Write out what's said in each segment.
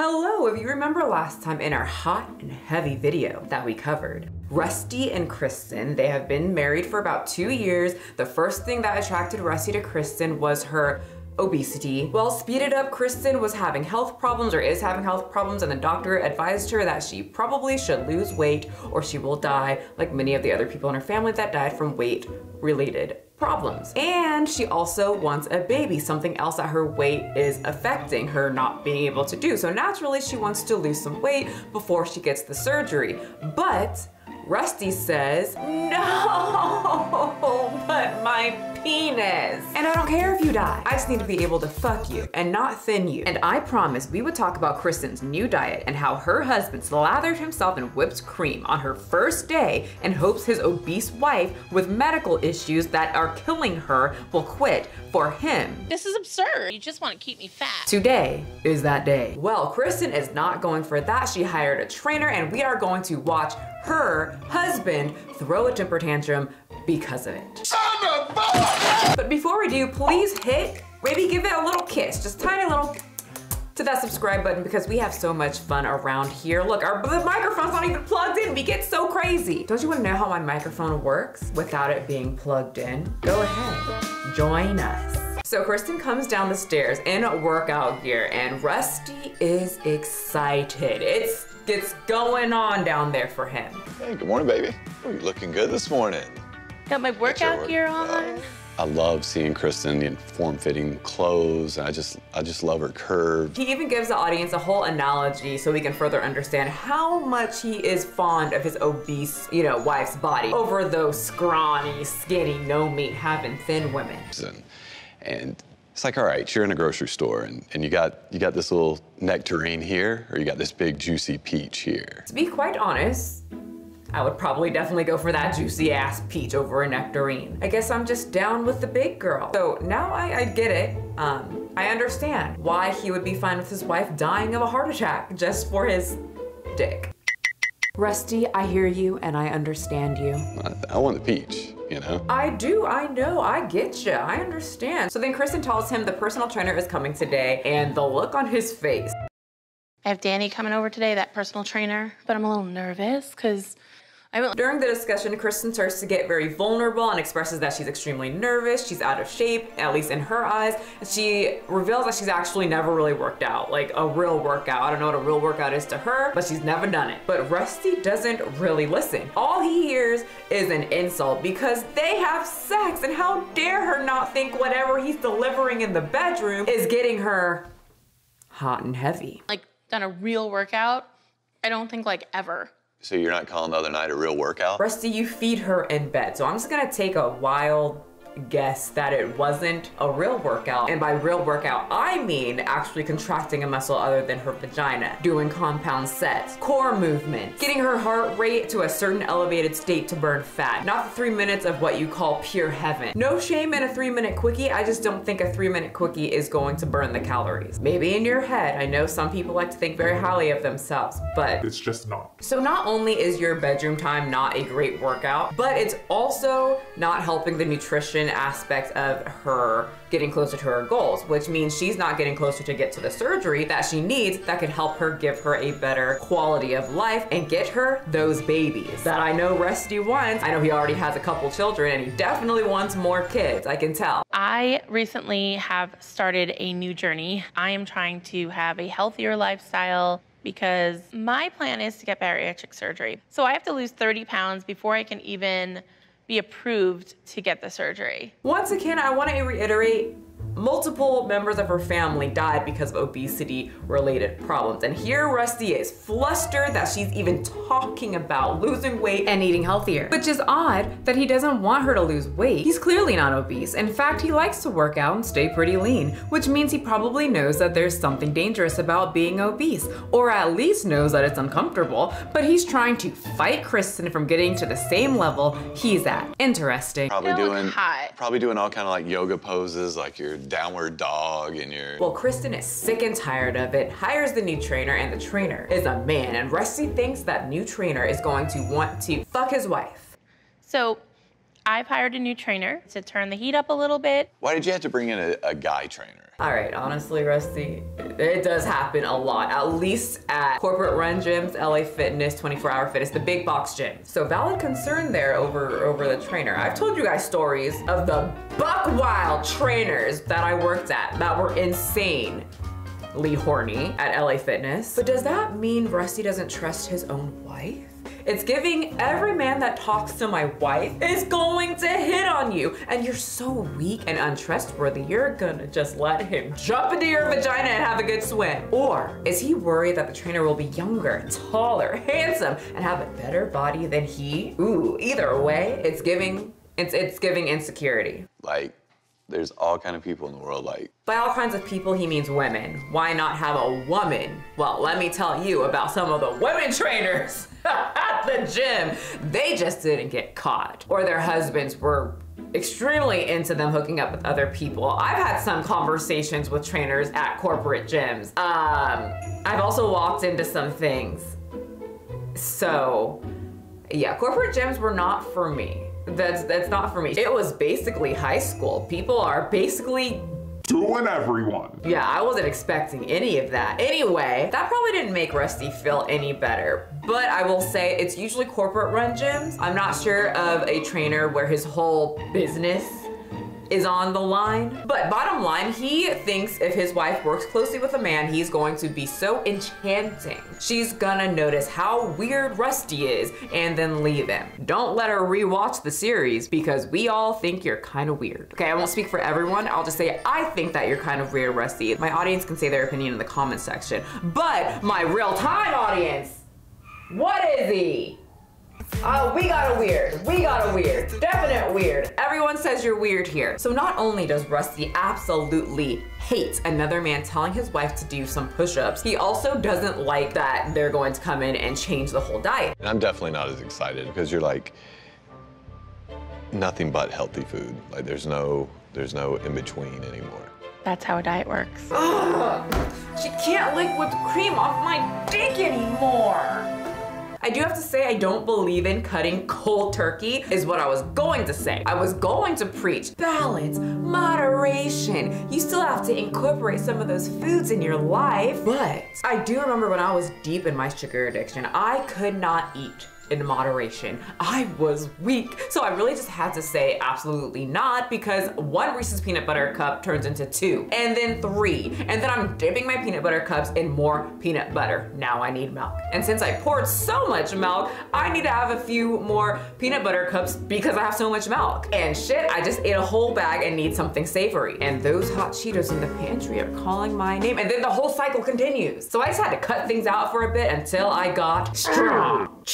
Hello, if you remember last time in our hot and heavy video that we covered, Rusty and Kristen, they have been married for about 2 years. The first thing that attracted Rusty to Kristen was her obesity. Well, speed it up, Kristen was having health problems or is having health problems, and the doctor advised her that she probably should lose weight or she will die like many of the other people in her family that died from weight-related problems. And she also wants a baby, something else that her weight is affecting her not being able to do. So naturally she wants to lose some weight before she gets the surgery. But Rusty says, no, but my penis. And I don't care if you die. I just need to be able to fuck you and not thin you. And I promised we would talk about Kristen's new diet and how her husband slathered himself in whipped cream on her first day and hopes his obese wife with medical issues that are killing her will quit for him. This is absurd. You just want to keep me fat. Today is that day. Well, Kristen is not going for that. She hired a trainer and we are going to watch her husband throw a temper tantrum because of it. Son of a... But before we do, please maybe give it a little kiss, just tiny little, to that subscribe button because we have so much fun around here. Look, the microphone's not even plugged in. We get so crazy. Don't you want to know how my microphone works without it being plugged in? Go ahead, join us. So Kristen comes down the stairs in workout gear and Rusty is excited. It's going on down there for him. Hey, good morning, baby. Oh, you're looking good this morning. Got my workout gear on. I love seeing Kristen in form-fitting clothes. I just love her curves. He even gives the audience a whole analogy so we can further understand how much he is fond of his obese, wife's body over those scrawny, skinny, no meat having thin women. And it's like, all right, you're in a grocery store and you got this little nectarine here, or you got this big juicy peach here. To be quite honest, I would probably definitely go for that juicy ass peach over a nectarine. I guess I'm just down with the big girl. So now I get it. I understand why he would be fine with his wife dying of a heart attack just for his dick. Rusty, I hear you and I understand you. I want the peach, I do, I know, I get you, I understand. So then Kristen tells him the personal trainer is coming today and the look on his face. I have Danny coming over today, that personal trainer, but I'm a little nervous because During the discussion, Kristen starts to get very vulnerable and expresses that she's extremely nervous, she's out of shape, at least in her eyes. She reveals that she's actually never really worked out, like a real workout. I don't know what a real workout is to her, but she's never done it. But Rusty doesn't really listen. All he hears is an insult because they have sex, and how dare her not think whatever he's delivering in the bedroom is getting her hot and heavy. like done a real workout. I don't think like ever. So you're not calling the other night a real workout? Rusty, you feed her in bed. So I'm just gonna take a wild guess that it wasn't a real workout. And by real workout, I mean actually contracting a muscle other than her vagina, doing compound sets, core movement, getting her heart rate to a certain elevated state to burn fat. Not the 3 minutes of what you call pure heaven. No shame in a 3-minute quickie. I just don't think a 3-minute quickie is going to burn the calories. Maybe in your head. I know some people like to think very highly of themselves, but it's just not. So not only is your bedroom time not a great workout, but it's also not helping the nutrition aspect of her getting closer to her goals, which means she's not getting closer to get to the surgery that she needs that could help her give her a better quality of life and get her those babies that I know Rusty wants. I know he already has a couple children and he definitely wants more kids, I can tell. I recently have started a new journey. I am trying to have a healthier lifestyle because my plan is to get bariatric surgery. So I have to lose 30 pounds before I can even be approved to get the surgery. Once again, I want to reiterate, multiple members of her family died because of obesity-related problems. And here Rusty is flustered that she's even talking about losing weight and eating healthier. Which is odd that he doesn't want her to lose weight. He's clearly not obese. In fact, he likes to work out and stay pretty lean, which means he probably knows that there's something dangerous about being obese, or at least knows that it's uncomfortable, but he's trying to fight Kristen from getting to the same level he's at. Interesting. Probably doing all kind of like yoga poses, like your downward dog and your... Well, Kristen is sick and tired of it, hires the new trainer, and the trainer is a man, and Rusty thinks that new trainer is going to want to fuck his wife. So I've hired a new trainer to turn the heat up a little bit. Why did you have to bring in a guy trainer? All right, honestly, Rusty, it does happen a lot, at least at corporate run gyms, LA Fitness, 24-hour fitness, the big box gyms. So valid concern there over the trainer. I've told you guys stories of the buck wild trainers that I worked at that were insanely horny at LA Fitness. But does that mean Rusty doesn't trust his own wife? It's giving every man that talks to my wife is going to hit on you. And you're so weak and untrustworthy, you're gonna just let him jump into your vagina and have a good swim. Or is he worried that the trainer will be younger, taller, handsome, and have a better body than he? Ooh, either way, it's giving insecurity. Like, there's all kind of people in the world like. By all kinds of people, he means women. Why not have a woman? Well, let me tell you about some of the women trainers at the gym. They just didn't get caught. Or their husbands were extremely into them hooking up with other people. I've had some conversations with trainers at corporate gyms. I've also walked into some things. So, yeah, corporate gyms were not for me. That's not for me. It was basically high school. People are basically doing everyone. Yeah, I wasn't expecting any of that. Anyway, that probably didn't make Rusty feel any better. But I will say it's usually corporate run gyms. I'm not sure of a trainer where his whole business is on the line. But bottom line, he thinks if his wife works closely with a man, he's going to be so enchanting. She's gonna notice how weird Rusty is and then leave him. Don't let her rewatch the series because we all think you're kind of weird. Okay, I won't speak for everyone. I'll just say I think that you're kind of weird, Rusty. My audience can say their opinion in the comment section. But my real-time audience, what is he? Oh, we got a weird. We got a weird. Definite weird. Everyone says you're weird here. So not only does Rusty absolutely hate another man telling his wife to do some push-ups, he also doesn't like that they're going to come in and change the whole diet. And I'm definitely not as excited because you're like, nothing but healthy food. Like there's no in between anymore. That's how a diet works. Ugh, she can't lick whipped cream off my dick anymore. I do have to say I don't believe in cutting cold turkey is what I was going to say. I was going to preach balance, moderation. You still have to incorporate some of those foods in your life. But I do remember when I was deep in my sugar addiction, I could not eat in moderation. I was weak. So I really just had to say absolutely not because one Reese's peanut butter cup turns into 2 and then 3. And then I'm dipping my peanut butter cups in more peanut butter. Now I need milk. And since I poured so much milk, I need to have a few more peanut butter cups because I have so much milk. And shit, I just ate a whole bag and need something savory. And those hot Cheetos in the pantry are calling my name. And then the whole cycle continues. So I just had to cut things out for a bit until I got strong.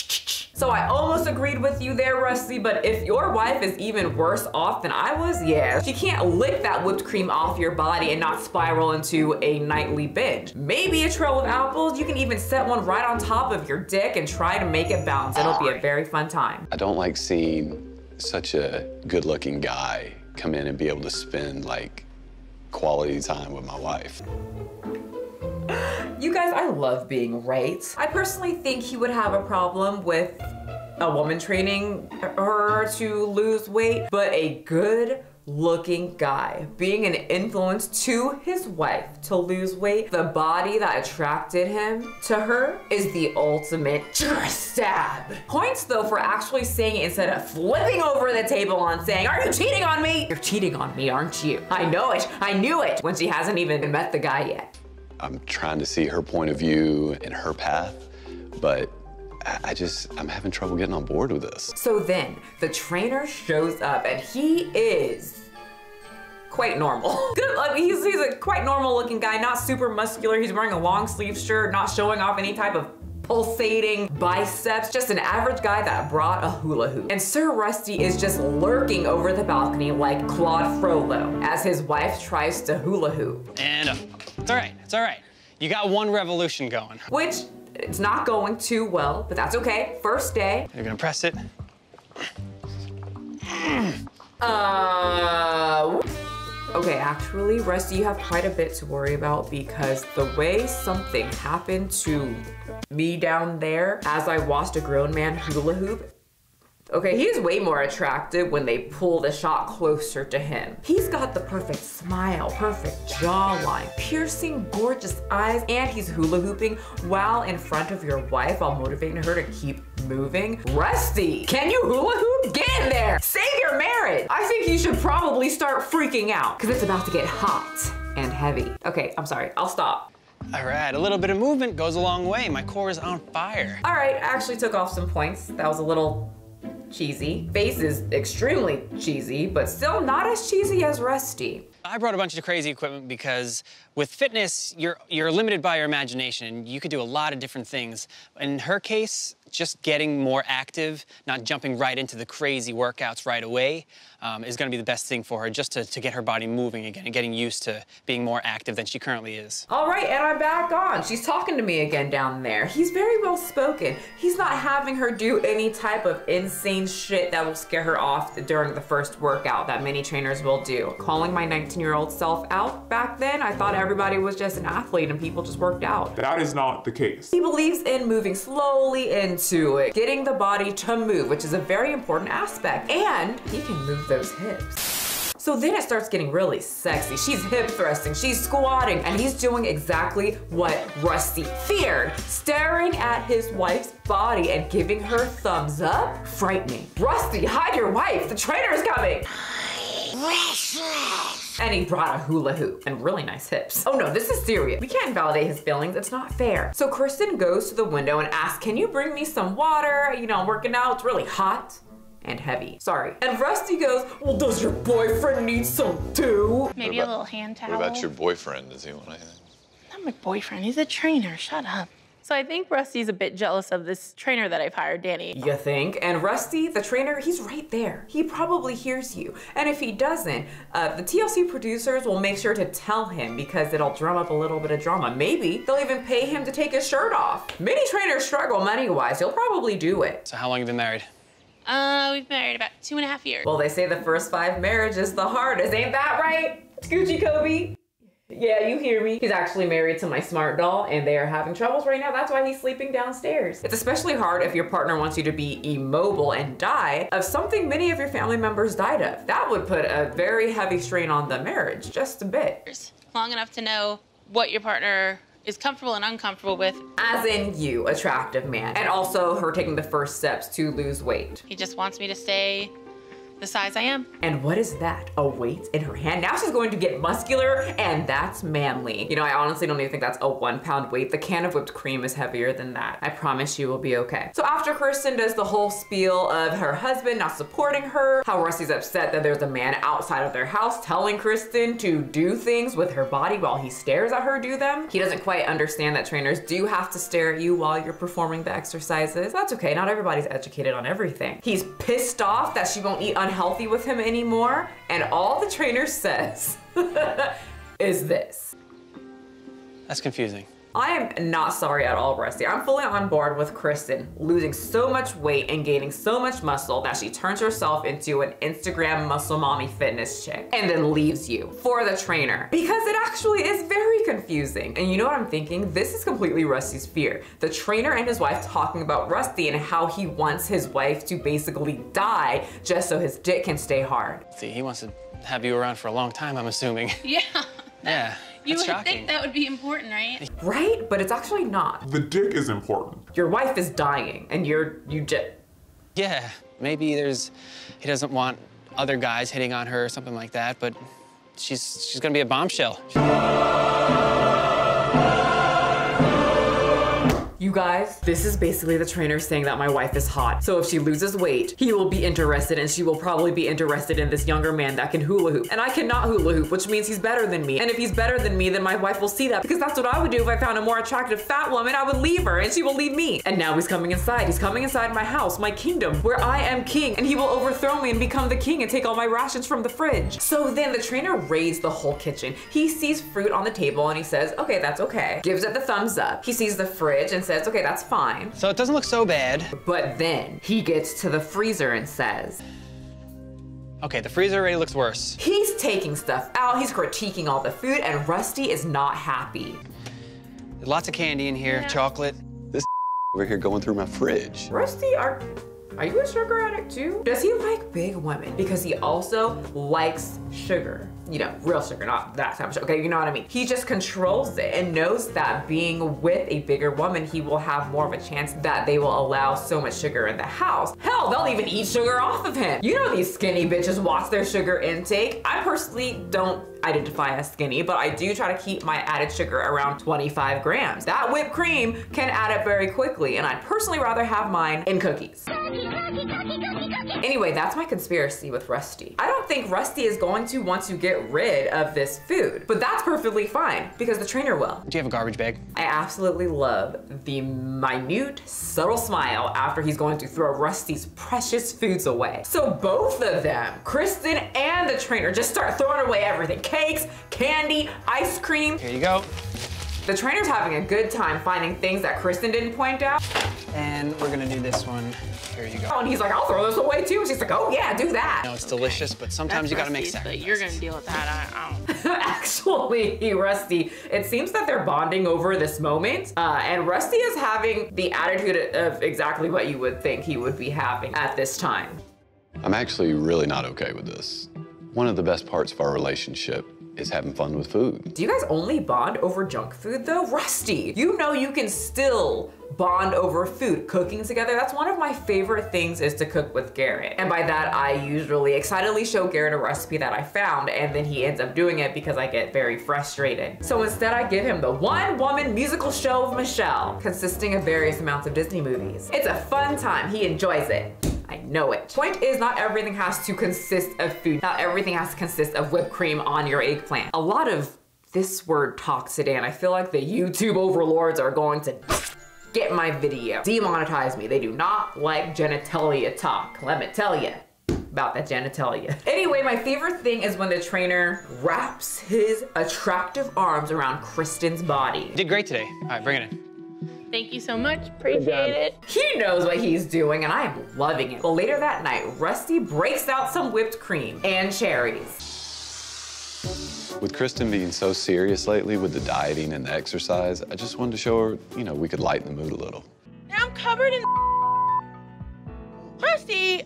So I almost agreed with you there, Rusty, but if your wife is even worse off than I was, yeah, she can't lick that whipped cream off your body and not spiral into a nightly binge. Maybe a trail of apples, you can even set one right on top of your dick and try to make it bounce. It'll be a very fun time. I don't like seeing such a good-looking guy come in and be able to spend like quality time with my wife. You guys, I love being right. I personally think he would have a problem with a woman training her to lose weight, but a good looking guy being an influence to his wife to lose weight, the body that attracted him to her is the ultimate stab. Points though for actually saying it instead of flipping over the table and saying, "Are you cheating on me? You're cheating on me, aren't you? I know it, I knew it," when she hasn't even met the guy yet. I'm trying to see her point of view and her path, but I'm having trouble getting on board with this. So then the trainer shows up and he is quite normal. Good, I mean, he's a quite normal looking guy, not super muscular. He's wearing a long sleeve shirt, not showing off any type of pulsating biceps, just an average guy that brought a hula hoop. And Sir Rusty is just lurking over the balcony like Claude Frollo as his wife tries to hula hoop. And it's all right, it's all right. You got one revolution going. Which, it's not going too well, but that's okay. First day. You're gonna press it. Okay, actually, Rusty, you have quite a bit to worry about because the way something happened to me down there as I watched a grown man hula hoop, Okay, he's way more attractive when they pull the shot closer to him. He's got the perfect smile, perfect jawline, piercing, gorgeous eyes, and he's hula hooping while in front of your wife while motivating her to keep moving. Rusty, can you hula hoop? Get in there, save your marriage. I think you should probably start freaking out because it's about to get hot and heavy. Okay, I'm sorry, I'll stop. All right, a little bit of movement goes a long way. My core is on fire. All right, I actually took off some points. That was a little cheesy. Face is extremely cheesy, but still not as cheesy as Rusty. I brought a bunch of crazy equipment because with fitness, you're limited by your imagination. You could do a lot of different things. In her case, just getting more active, not jumping right into the crazy workouts right away, is gonna be the best thing for her, just to get her body moving again and getting used to being more active than she currently is. All right, and I'm back on. She's talking to me again down there. He's very well spoken. He's not having her do any type of insane shit that will scare her off during the first workout that many trainers will do. Calling my 19-year-old self out back then, I thought everybody was just an athlete and people just worked out. That is not the case. He believes in moving slowly into it, getting the body to move, which is a very important aspect, and he can move those hips. So then it starts getting really sexy. She's hip thrusting, she's squatting, and he's doing exactly what Rusty feared, staring at his wife's body and giving her thumbs up. Frightening. Rusty, hide your wife, the trainer's coming. And he brought a hula hoop and really nice hips. Oh no, this is serious. We can't validate his feelings, it's not fair. So Kristen goes to the window and asks, can you bring me some water? You know, I'm working out, it's really hot and heavy. Sorry. And Rusty goes, well, does your boyfriend need some too? Maybe a little hand towel. What about your boyfriend? Does he want anything? Not my boyfriend, he's a trainer, shut up. So I think Rusty's a bit jealous of this trainer that I've hired, Danny. You think? And Rusty, the trainer, he's right there. He probably hears you. And if he doesn't, the TLC producers will make sure to tell him because it'll drum up a little bit of drama. Maybe they'll even pay him to take his shirt off. Many trainers struggle money-wise. He'll probably do it. So how long have you been married? We've been married about 2.5 years. Well, they say the first 5 marriages the hardest. Ain't that right? Gucci Kobe? Yeah, you hear me. He's actually married to my smart doll and they are having troubles right now. That's why he's sleeping downstairs. It's especially hard if your partner wants you to be immobile and die of something many of your family members died of. That would put a very heavy strain on the marriage, just a bit. Long enough to know what your partner is comfortable and uncomfortable with. As in you, attractive man. And also her taking the first steps to lose weight. He just wants me to stay the size I am. And what is that? A weight in her hand? Now she's going to get muscular, and that's manly. You know, I honestly don't even think that's a 1 pound weight. The can of whipped cream is heavier than that. I promise you will be okay. So after Kirsten does the whole spiel of her husband not supporting her, how Rusty's upset that there's a man outside of their house telling Kirsten to do things with her body while he stares at her do them. He doesn't quite understand that trainers do have to stare at you while you're performing the exercises. That's okay, not everybody's educated on everything. He's pissed off that she won't eat unhealthy with him anymore, and all the trainer says is this. That's confusing. I am not sorry at all, Rusty. I'm fully on board with Kristen losing so much weight and gaining so much muscle that she turns herself into an Instagram muscle mommy fitness chick and then leaves you for the trainer because it actually is very confusing. And you know what I'm thinking? This is completely Rusty's fear. The trainer and his wife talking about Rusty and how he wants his wife to basically die just so his dick can stay hard. See, he wants to have you around for a long time, I'm assuming. Yeah. Yeah. You would shocking. think that would be important, right? Right? But it's actually not. The dick is important. Your wife is dying and you just... Yeah, maybe he doesn't want other guys hitting on her or something like that, but she's gonna be a bombshell. You guys, this is basically the trainer saying that my wife is hot. So if she loses weight, he will be interested and she will probably be interested in this younger man that can hula hoop. And I cannot hula hoop, which means he's better than me. And if he's better than me, then my wife will see that because that's what I would do if I found a more attractive fat woman. I would leave her and she will leave me. And now he's coming inside. He's coming inside my house, my kingdom, where I am king, and he will overthrow me and become the king and take all my rations from the fridge. So then the trainer raids the whole kitchen. He sees fruit on the table and he says, okay, that's okay. Gives it the thumbs up. He sees the fridge and says, okay, that's fine. So it doesn't look so bad. But then he gets to the freezer and says, okay, the freezer already looks worse. he's taking stuff out, he's critiquing all the food, and Rusty is not happy. There's lots of candy in here, Yeah. chocolate. This over here going through my fridge. Rusty, are Are you a sugar addict too? Does he like big women? Because he also likes sugar. You know, real sugar, not that type of sugar, okay? You know what I mean? He just controls it and knows that being with a bigger woman, he will have more of a chance that they will allow so much sugar in the house. Hell, they'll even eat sugar off of him. You know these skinny bitches watch their sugar intake. I personally don't identify as skinny, but I do try to keep my added sugar around 25 grams. That whipped cream can add up very quickly, and I'd personally rather have mine in cookies. Anyway, that's my conspiracy with Rusty. I don't think Rusty is going to want to get rid of this food, but that's perfectly fine because the trainer will. Do you have a garbage bag? I absolutely love the minute, subtle smile after he's going to throw Rusty's precious foods away. So both of them, Kristen and the trainer, just start throwing away everything. Cakes, candy, ice cream. Here you go. The trainer's having a good time finding things that Kristen didn't point out. And we're gonna do this one. Here you go. Oh, and he's like, I'll throw this away too. She's like, oh yeah, do that. I know it's delicious, but sometimes you gotta make Rusty's, sacrifices. but you're gonna deal with that. I don't. Actually, Rusty, it seems that they're bonding over this moment, and Rusty is having the attitude of exactly what you would think he would be having at this time. I'm actually really not okay with this. One of the best parts of our relationship is having fun with food. Do you guys only bond over junk food though? Rusty, you know you can still bond over food. Cooking together, that's one of my favorite things is to cook with Garrett. And by that, I usually excitedly show Garrett a recipe that I found, and then he ends up doing it because I get very frustrated. So instead, I give him the one-woman musical show of Michelle, consisting of various amounts of Disney movies. It's a fun time. He enjoys it. I know it. Point is, not everything has to consist of food. Not everything has to consist of whipped cream on your eggplant. A lot of this word talks today, and I feel like the YouTube overlords are going to get my video, demonetize me. They do not like genitalia talk. Let me tell you about that genitalia. Anyway, my favorite thing is when the trainer wraps his attractive arms around Kristen's body. You did great today. All right, bring it in. Thank you so much. Appreciate it. He knows what he's doing, and I am loving it. Well, later that night, Rusty breaks out some whipped cream and cherries. With Kristen being so serious lately with the dieting and the exercise, I just wanted to show her, you know, we could lighten the mood a little. Now I'm covered in Rusty.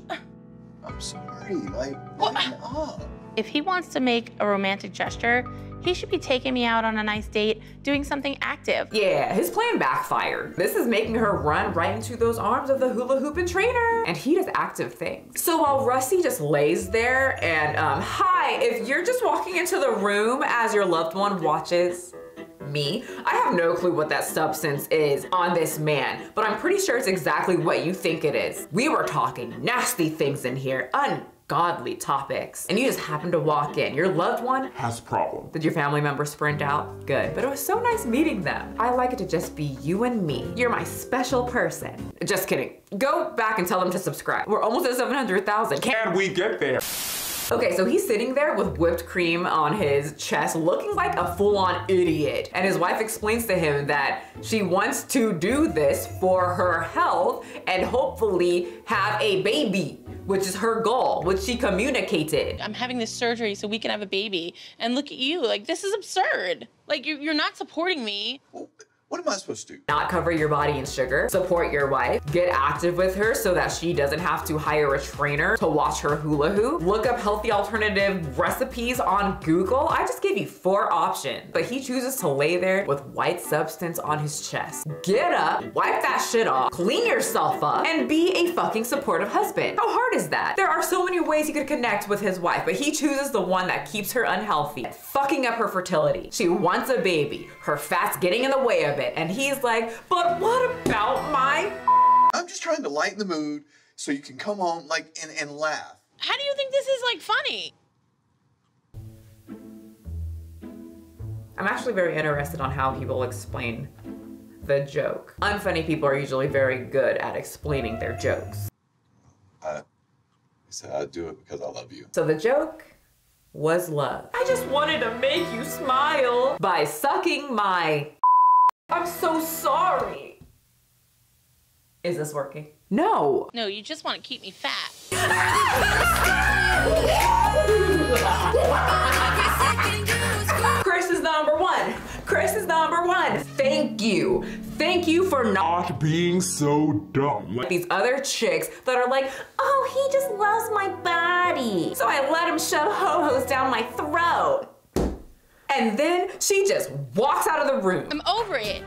I'm sorry, like, What? lighten up. If he wants to make a romantic gesture, he should be taking me out on a nice date, doing something active. Yeah, his plan backfired. This is making her run right into those arms of the hula hooping trainer. And he does active things. So while Rusty just lays there and, hi, if you're just walking into the room as your loved one watches me, I have no clue what that substance is on this man, but I'm pretty sure it's exactly what you think it is. We were talking nasty things in here, ungodly topics, and you just happened to walk in. Your loved one Has a problem. Did your family member sprint out? Good. But it was so nice meeting them. I like it to just be you and me. You're my special person. Just kidding. Go back and tell them to subscribe. We're almost at 700,000. Can we get there? Okay, so he's sitting there with whipped cream on his chest, looking like a full-on idiot. And his wife explains to him that she wants to do this for her health and hopefully have a baby, which is her goal, which she communicated. I'm having this surgery so we can have a baby. And look at you, like, this is absurd. Like, you're not supporting me. Well, what am I supposed to do? Not cover your body in sugar, support your wife, get active with her so that she doesn't have to hire a trainer to watch her hula hoop, look up healthy alternative recipes on Google. I just gave you 4 options, but he chooses to lay there with white substance on his chest. Get up, wipe that shit off, clean yourself up, and be a fucking supportive husband. How hard is that? There are so many ways he could connect with his wife, but he chooses the one that keeps her unhealthy, fucking up her fertility. She wants a baby, her fat's getting in the way of it, and he's like, but what about my? I'm just trying to lighten the mood so you can come home, like, and laugh. How do you think this is, like, funny? I'm actually very interested on how he will explain the joke. Unfunny people are usually very good at explaining their jokes. I said I'd do it because I love you. So the joke was love. I just wanted to make you smile by sucking my. I'm so sorry. Is this working? No. No, you just want to keep me fat. Chris is number one. Chris is number one. Thank you. Thank you for not being so dumb. like these other chicks that are like, oh, he just loves my body, so I let him shove ho-hos down my throat. And then she just walks out of the room. I'm over it.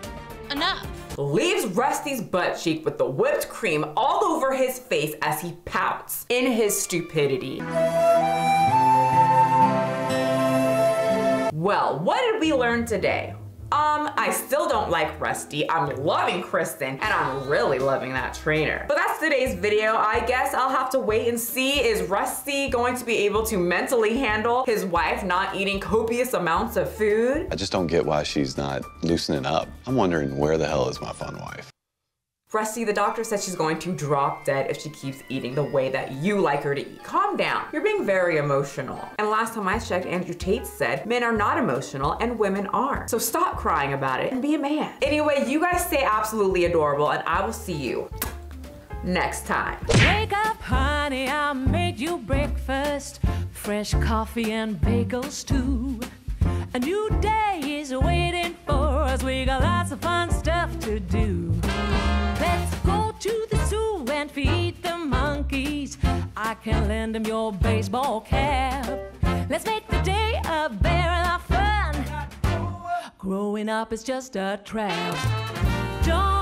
Enough. Leaves Rusty's butt cheek with the whipped cream all over his face as he pouts in his stupidity. Well, what did we learn today? I still don't like Rusty. I'm loving Kristen, and I'm really loving that trainer. But that's today's video. I guess I'll have to wait and see. Is Rusty going to be able to mentally handle his wife not eating copious amounts of food? I just don't get why she's not loosening up. I'm wondering where the hell is my fun wife? Rusty, the doctor said she's going to drop dead if she keeps eating the way that you like her to eat. Calm down. You're being very emotional. And last time I checked, Andrew Tate said men are not emotional and women are. So stop crying about it and be a man. Anyway, you guys stay absolutely adorable, and I will see you next time. Wake up, honey, I made you breakfast. Fresh coffee and bagels too. A new day is waiting for us. We got lots of fun stuff to do. Let's go to the zoo and feed the monkeys. I can lend them your baseball cap. Let's make the day a barrel of fun. Growing up is just a trap. Don't